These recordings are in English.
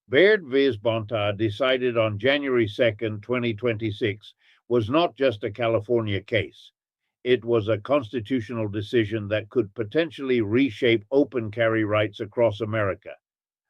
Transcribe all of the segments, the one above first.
Baird vs. Bonta, decided on January 2nd, 2026, was not just a California case. It was a constitutional decision that could potentially reshape open carry rights across America.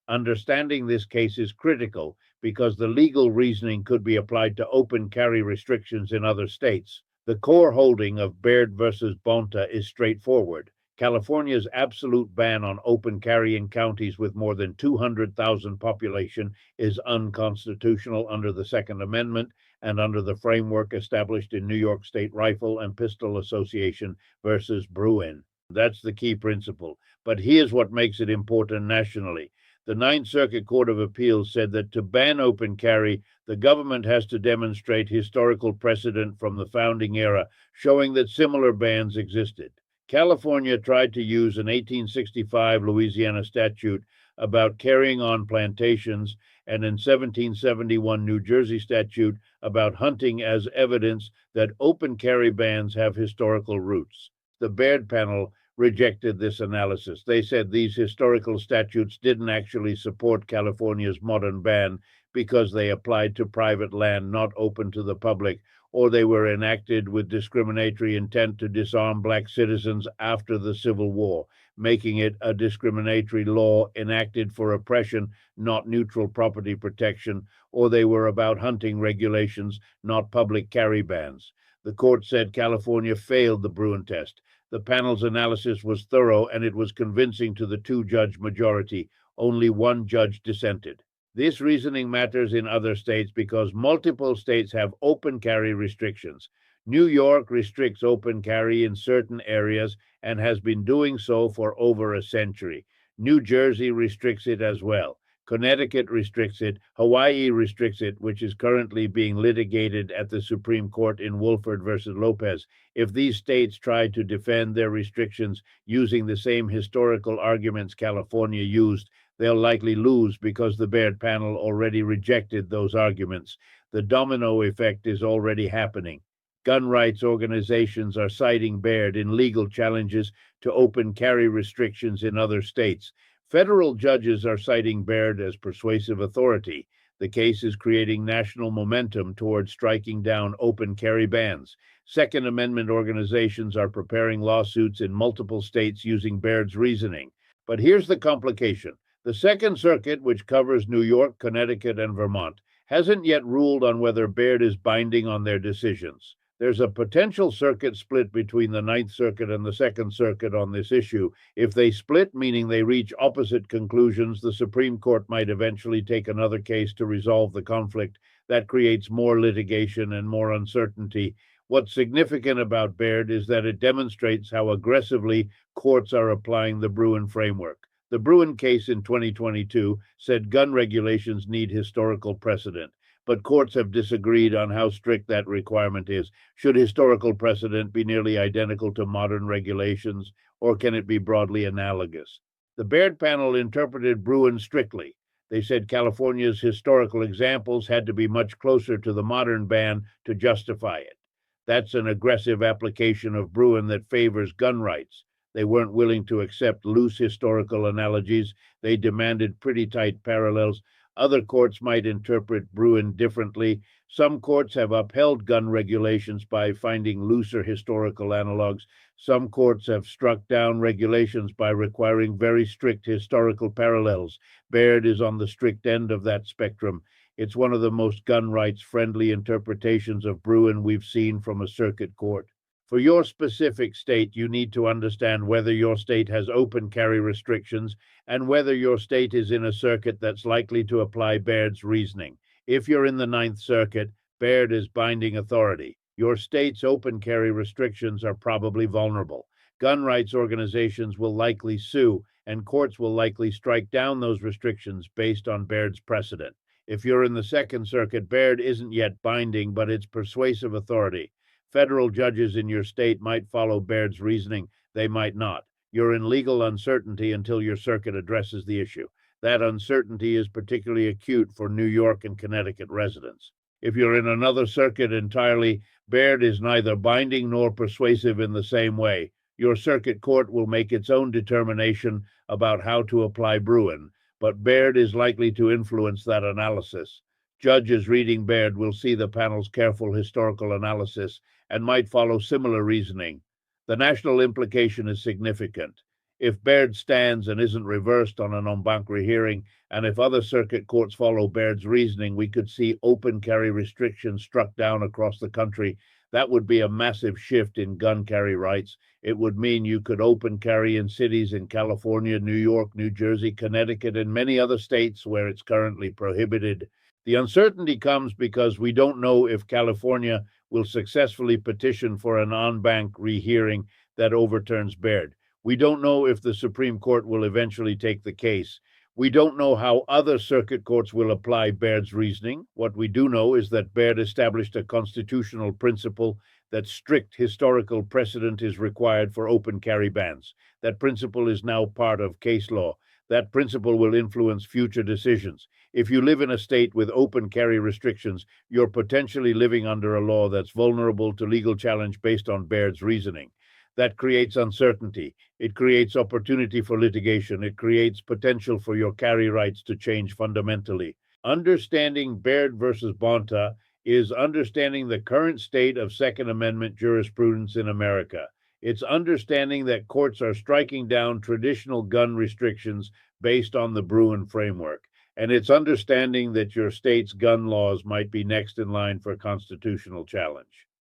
Understanding this case is critical because the legal reasoning could be applied to open carry restrictions in other states. The core holding of Baird versus Bonta is straightforward. California's absolute ban on open carry in counties with more than 200,000 population is unconstitutional under the Second Amendment and under the framework established in New York State Rifle and Pistol Association versus Bruen. That's the key principle. But here's what makes it important nationally. The Ninth Circuit Court of Appeals said that to ban open carry, the government has to demonstrate historical precedent from the founding era, showing that similar bans existed. California tried to use an 1865 Louisiana statute about carrying on plantations and an 1771 New Jersey statute about hunting as evidence that open carry bans have historical roots. The Baird panel rejected this analysis. They said these historical statutes didn't actually support California's modern ban because they applied to private land not open to the public, or they were enacted with discriminatory intent to disarm black citizens after the Civil War, making it a discriminatory law enacted for oppression, not neutral property protection, or they were about hunting regulations, not public carry bans. The court said California failed the Bruen test. The panel's analysis was thorough and it was convincing to the two-judge majority. Only one judge dissented. This reasoning matters in other states because multiple states have open carry restrictions. New York restricts open carry in certain areas and has been doing so for over a century. New Jersey restricts it as well. Connecticut restricts it. Hawaii restricts it, which is currently being litigated at the Supreme Court in Wolford versus Lopez. If these states try to defend their restrictions using the same historical arguments California used, they'll likely lose because the Baird panel already rejected those arguments. The domino effect is already happening. Gun rights organizations are citing Baird in legal challenges to open carry restrictions in other states. Federal judges are citing Baird as persuasive authority. The case is creating national momentum towards striking down open carry bans. Second Amendment organizations are preparing lawsuits in multiple states using Baird's reasoning. But here's the complication. The Second Circuit, which covers New York, Connecticut, and Vermont, hasn't yet ruled on whether Baird is binding on their decisions. There's a potential circuit split between the Ninth Circuit and the Second Circuit on this issue. If they split, meaning they reach opposite conclusions, the Supreme Court might eventually take another case to resolve the conflict. That creates more litigation and more uncertainty. What's significant about Baird is that it demonstrates how aggressively courts are applying the Bruen framework. The Bruen case in 2022 said gun regulations need historical precedent. But courts have disagreed on how strict that requirement is. Should historical precedent be nearly identical to modern regulations, or can it be broadly analogous? The Baird panel interpreted Bruen strictly. They said California's historical examples had to be much closer to the modern ban to justify it. That's an aggressive application of Bruen that favors gun rights. They weren't willing to accept loose historical analogies. They demanded pretty tight parallels. Other courts might interpret Bruen differently. Some courts have upheld gun regulations by finding looser historical analogs. Some courts have struck down regulations by requiring very strict historical parallels. Baird is on the strict end of that spectrum. It's one of the most gun rights friendly interpretations of Bruen we've seen from a circuit court. For your specific state, you need to understand whether your state has open carry restrictions and whether your state is in a circuit that's likely to apply Baird's reasoning. If you're in the Ninth Circuit, Baird is binding authority. Your state's open carry restrictions are probably vulnerable. Gun rights organizations will likely sue, and courts will likely strike down those restrictions based on Baird's precedent. If you're in the Second Circuit, Baird isn't yet binding, but it's persuasive authority. Federal judges in your state might follow Baird's reasoning. They might not. You're in legal uncertainty until your circuit addresses the issue. That uncertainty is particularly acute for New York and Connecticut residents. If you're in another circuit entirely, Baird is neither binding nor persuasive in the same way. Your circuit court will make its own determination about how to apply Bruen. but Baird is likely to influence that analysis. Judges reading Baird will see the panel's careful historical analysis and might follow similar reasoning. The national implication is significant. If Baird stands and isn't reversed on an en banc rehearing, and if other circuit courts follow Baird's reasoning, we could see open carry restrictions struck down across the country. That would be a massive shift in gun carry rights. It would mean you could open carry in cities in California, New York, New Jersey, Connecticut, and many other states where it's currently prohibited. The uncertainty comes because we don't know if California will successfully petition for an en banc rehearing that overturns Baird. We don't know if the Supreme Court will eventually take the case. We don't know how other circuit courts will apply Baird's reasoning. What we do know is that Baird established a constitutional principle that strict historical precedent is required for open carry bans. That principle is now part of case law. That principle will influence future decisions. If you live in a state with open carry restrictions, you're potentially living under a law that's vulnerable to legal challenge based on Baird's reasoning. That creates uncertainty. It creates opportunity for litigation. It creates potential for your carry rights to change fundamentally. Understanding Baird versus Bonta is understanding the current state of Second Amendment jurisprudence in America. It's understanding that courts are striking down traditional gun restrictions based on the Bruen framework. And it's understanding that your state's gun laws might be next in line for constitutional challenge.